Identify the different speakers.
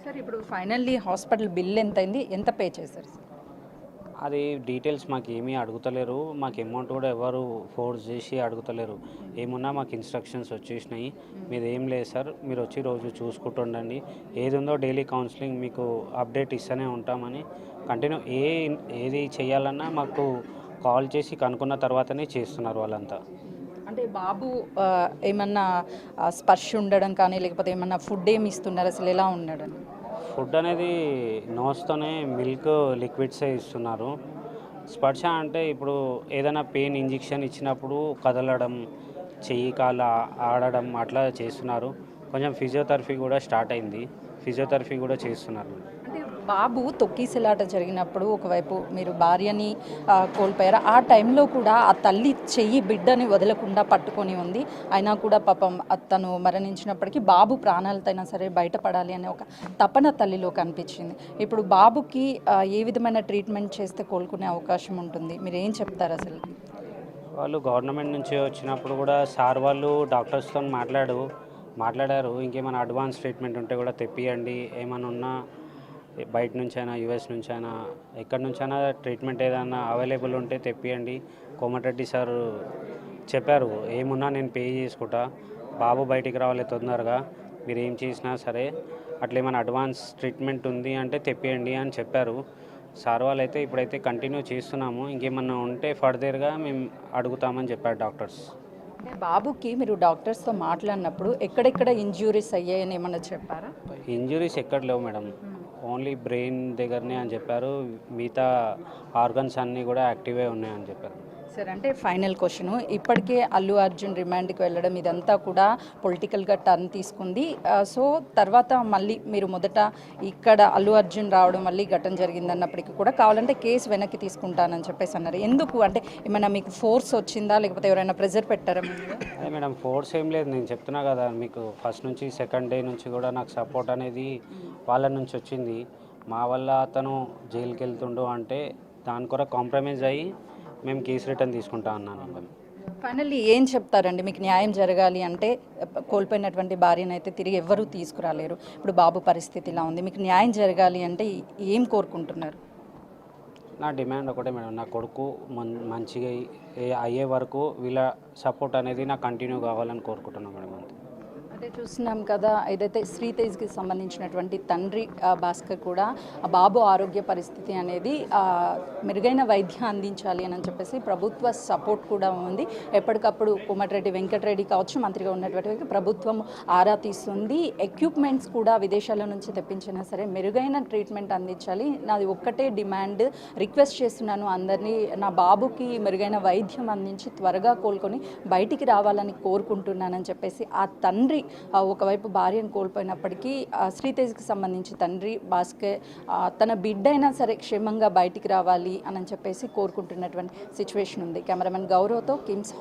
Speaker 1: Sir ఇప్పుడు finally hospital bill ఎంతైంది? ఎంత pay చేశారు సార్?
Speaker 2: అది డీటెయిల్స్ మాకు ఏమీ అడుగుతలేరు. మాకు అమౌంట్ కూడా ఎవరు ఫోర్స్ చేసి అడుగుతలేరు. ఏమున్నా మాకు ఇన్స్ట్రక్షన్స్ వచ్చేసినాయి. మీదేం లేదు సార్, మీరు వచ్చి రోజు చూసుకుంటుండండి. ఏది ఉందో డైలీ కౌన్సిలింగ్ మీకు అప్డేట్ ఇస్తూనే ఉంటామని కంటిన్యూ ఏది చేయాలన్నా మాకు కాల్ చేసి కనుక్కున్న తర్వాతనే చేస్తున్నారు వాళ్ళంతా.
Speaker 1: అంటే బాబు ఏమన్నా స్పర్శ ఉండడం కానీ, లేకపోతే ఏమన్నా ఫుడ్ ఏమి ఇస్తున్నారు? అసలు ఎలా ఉన్నాడని?
Speaker 2: ఫుడ్ అనేది నోస్తోనే మిల్క్ లిక్విడ్సే ఇస్తున్నారు. స్పర్శ అంటే ఇప్పుడు ఏదైనా పెయిన్ ఇంజెక్షన్ ఇచ్చినప్పుడు కదలడం, చెయ్యి కాళ్ళు ఆడడం అట్లా చేస్తున్నారు. కొంచెం ఫిజియోథెరపీ కూడా స్టార్ట్ అయింది. ఫిజియోథెరపీ కూడా చేస్తున్నారు.
Speaker 1: అంటే బాబు తొక్కిసలాట జరిగినప్పుడు ఒకవైపు మీరు భార్యని కోల్పోయారు. ఆ టైంలో కూడా ఆ తల్లి చెయ్యి బిడ్డని వదలకుండా పట్టుకొని ఉంది. అయినా కూడా పాపం తను మరణించినప్పటికీ బాబు ప్రాణాలతోనైనా సరే బయటపడాలి అనే ఒక తపన తల్లిలో కనిపించింది. ఇప్పుడు బాబుకి ఏ విధమైన ట్రీట్మెంట్ చేస్తే కోలుకునే అవకాశం ఉంటుంది? మీరు ఏం చెప్తారు అసలు?
Speaker 2: వాళ్ళు గవర్నమెంట్ నుంచి వచ్చినప్పుడు కూడా సార్ వాళ్ళు డాక్టర్స్తో మాట్లాడారు. ఇంకేమైనా అడ్వాన్స్ ట్రీట్మెంట్ ఉంటే కూడా తెప్పియండి. ఏమైనా ఉన్నా బయట నుంచైనా యూఎస్ నుంచైనా ఎక్కడి నుంచైనా ట్రీట్మెంట్ ఏదైనా అవైలబుల్ ఉంటే తెప్పియండి. కోమటిరెడ్డి సార్ చెప్పారు, ఏమున్నా నేను పే చేసుకుంటా, బాబు బయటికి రావాలి తొందరగా, మీరు ఏం చేసినా సరే, అట్లా ఏమైనా అడ్వాన్స్ ట్రీట్మెంట్ ఉంది అంటే తెప్పియండి అని చెప్పారు. సార్ వాళ్ళైతే ఇప్పుడైతే కంటిన్యూ చేస్తున్నాము. ఇంకేమన్నా ఉంటే ఫర్దర్గా మేము అడుగుతామని చెప్పారు డాక్టర్స్.
Speaker 1: అంటే బాబుకి మీరు డాక్టర్స్తో మాట్లాడినప్పుడు ఎక్కడెక్కడ ఇంజ్యూరీస్ అయ్యాయని ఏమన్నా చెప్పారా?
Speaker 2: ఇంజురీస్ ఎక్కడ లేవు మేడం, ఓన్లీ బ్రెయిన్ దగ్గరనే అని చెప్పారు. మిగతా ఆర్గన్స్ అన్నీ కూడా యాక్టివే ఉన్నాయని చెప్పారు.
Speaker 1: సార్ అంటే ఫైనల్ క్వశ్చన్, ఇప్పటికే అల్లు అర్జున్ రిమాండ్కి వెళ్ళడం ఇదంతా కూడా పొలిటికల్గా టర్న్ తీసుకుంది. సో తర్వాత మళ్ళీ మీరు మొదట ఇక్కడ అల్లు అర్జున్ రావడం మళ్ళీ ఘటన జరిగిందన్నప్పటికీ కూడా కావాలంటే కేసు వెనక్కి తీసుకుంటానని చెప్పేసి అన్నారు. ఎందుకు? అంటే ఏమైనా మీకు ఫోర్స్ వచ్చిందా, లేకపోతే ఎవరైనా ప్రెజర్ పెట్టారా మీరు?
Speaker 2: అదే మేడం, ఫోర్స్ ఏం లేదు. నేను చెప్తున్నా కదా మీకు, ఫస్ట్ నుంచి సెకండ్ డే నుంచి కూడా నాకు సపోర్ట్ అనేది వాళ్ళ నుంచి వచ్చింది. మా వల్ల అతను జైలుకి వెళ్తుండు అంటే దాని కొరకు కాంప్రమైజ్ అయ్యి మేము కేసు రిటర్న్ తీసుకుంటా అన్నాను మేడం.
Speaker 1: ఫైనల్లీ ఏం చెప్తారండి? మీకు న్యాయం జరగాలి అంటే కోల్పోయినటువంటి భార్యనైతే తిరిగి ఎవ్వరూ తీసుకురాలేరు. ఇప్పుడు బాబు పరిస్థితి ఇలా ఉంది. మీకు న్యాయం జరగాలి అంటే ఏం కోరుకుంటున్నారు?
Speaker 2: నా డిమాండ్ ఒకటే మేడం, నా కొడుకు మంచిగా అయ్యే వరకు వీళ్ళ సపోర్ట్ అనేది నాకు కంటిన్యూ కావాలని కోరుకుంటున్నాను మేడం. అంతే.
Speaker 1: అంటే చూస్తున్నాం కదా, ఏదైతే శ్రీతేజ్కి సంబంధించినటువంటి తండ్రి భాస్కర్ కూడా ఆ బాబు ఆరోగ్య పరిస్థితి అనేది మెరుగైన వైద్యం అందించాలి అని చెప్పేసి ప్రభుత్వ సపోర్ట్ కూడా ఉంది. ఎప్పటికప్పుడు కోమటిరెడ్డి వెంకటరెడ్డి కావచ్చు, మంత్రిగా ఉన్నటువంటి ప్రభుత్వం ఆరా తీస్తుంది. ఎక్విప్మెంట్స్ కూడా విదేశాల నుంచి తెప్పించినా సరే మెరుగైన ట్రీట్మెంట్ అందించాలి. నాది ఒక్కటే డిమాండ్, రిక్వెస్ట్ చేస్తున్నాను అందరినీ, నా బాబుకి మెరుగైన వైద్యం అందించి త్వరగా కోలుకొని బయటికి రావాలని కోరుకుంటున్నానని చెప్పేసి ఆ తండ్రి ఒకవైపు భార్యను కోల్పోయినప్పటికీ శ్రీతేజ్కి సంబంధించి తండ్రి భాస్కర్ తన బిడ్డ అయినా సరే క్షేమంగా బయటికి రావాలి అని చెప్పేసి కోరుకుంటున్నటువంటి సిచ్యువేషన్ ఉంది. కెమెరామెన్ గౌరవ్తో కిమ్స్.